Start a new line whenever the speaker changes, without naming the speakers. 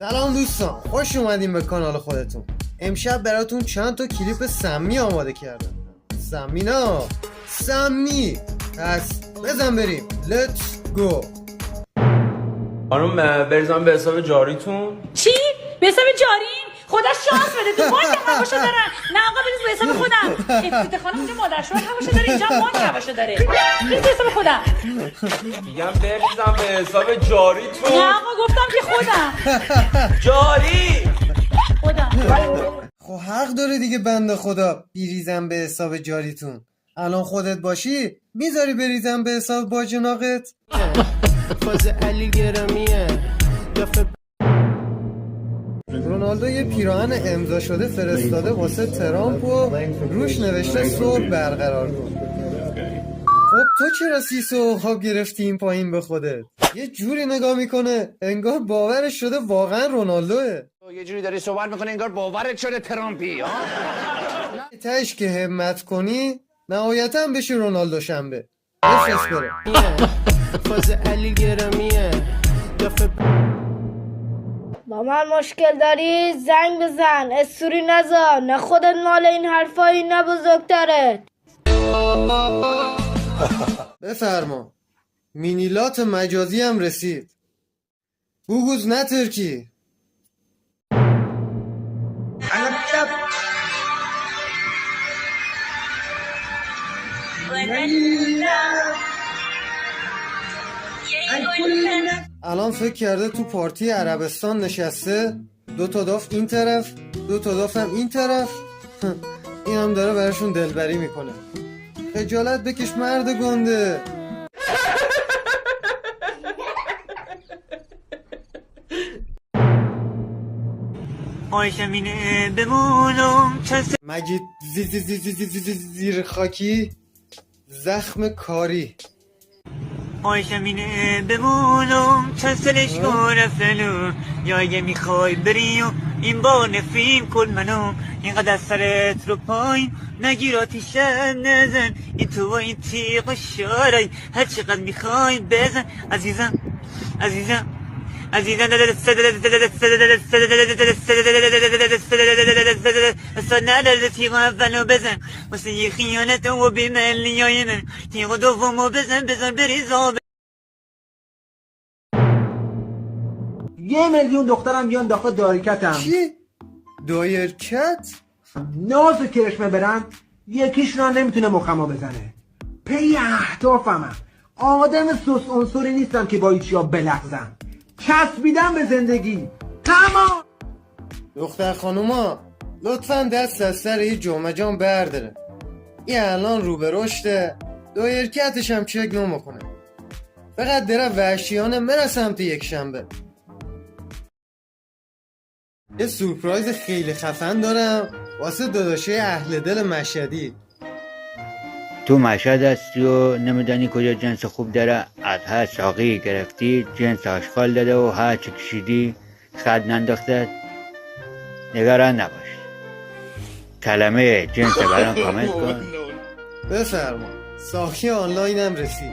سلام دوستان، خوش اومدین به کانال خودتون. امشب براتون چند تا کلیپ سمی آماده کردم. سمی نه، سمی. پس بزن بریم. لیتس گو.
خانم بریزم به حساب جاریتون.
چی؟ به حساب جاریم؟ خدا شانس بده تو بانک هواشو دارن. نه آقا بریز به حساب خودم. افتیت خانم اینجا مادر شوهر هواشو داره، اینجا بانک هواشو داره. بریز به حساب خودم.
میگم بریزم به حساب جاریتون.
نه آقا گفتم که خودم.
جاری
خودم.
خب حق داره دیگه بنده خدا بریزم به حساب جاریتون. الان خودت باشی میذاری بریزم به حساب باجناقت؟
فاز علی گرامیه
رونالدو یه پیراهن امضا شده فرستاده واسه ترامپ و روش نوشته صلح برقرار کن. خب تو چرا سیسو خواب گرفتی این پایین به خودت؟ یه جوری نگاه میکنه انگار باورش شده واقعا رونالدوه.
یه جوری داری صحبت میکنه انگار باورت شده ترامپی ها.
تهش که همت کنی نهایتا بشی رونالدو شنبه. بفرست بره.
فاز علی گرامیه
با من مشکل داری؟ زنگ بزن، استوری نذار، نه خودت مال این حرفایی نه بزرگترت.
بفرما. مینیلات مجازی هم رسید. بوگوز نه ترکی. الان فکر کرده تو پارتی عربستان نشسته، دو تا داف این طرف، دو تا داف هم این طرف. این هم داره براشون دلبری میکنه. خجالت بکش مرد گنده.
آیشمینه بمونم
مجید زیر خاکی زخم کاری.
آیشمینه بمونم چند سلش رفتنو یا اگه میخوای بری و این بار نفرین کن منو اینقدر سرت رو پایین نگیر آتیش نزن این تو و این تیغ شارای هر چقدر میخوای بزن عزیزم عزیزم عزیزم ندارد تیغ اولو بزن واسه یه خیانت و بیملیای من تیغ دومو بزن بریز آب.
1,000,000 دخترم بیان داخل داریکتم.
چی؟ دایرکت؟
ناز و کرشمه برن یکیشون هم نمیتونه مخمو بزنه. پی اهدافمم. آدم سوس عنصری نیستم که با ایچیا بلغزم. چسبیدم به زندگی. تمام.
دختر خانوما لطفا دست از سر این جمعه جان برداره. این الان رو به رشده، دایرکتش هم چک نمیکنه. فقط داره وحشیانه میره سمت یک شنبه. یه سورپرایز خیلی خفن دارم واسه داداشه اهل دل مشهدی.
تو مشهد هستی و نمیدانی کجا جنس خوب داره، از هر ساقی گرفتی جنس آشغال داده و هر چی کشیدی خد ننداخته. نگران نباش، کلمه جنس برام کامنت کن.
بفرما. ساقی آنلاین هم رسید.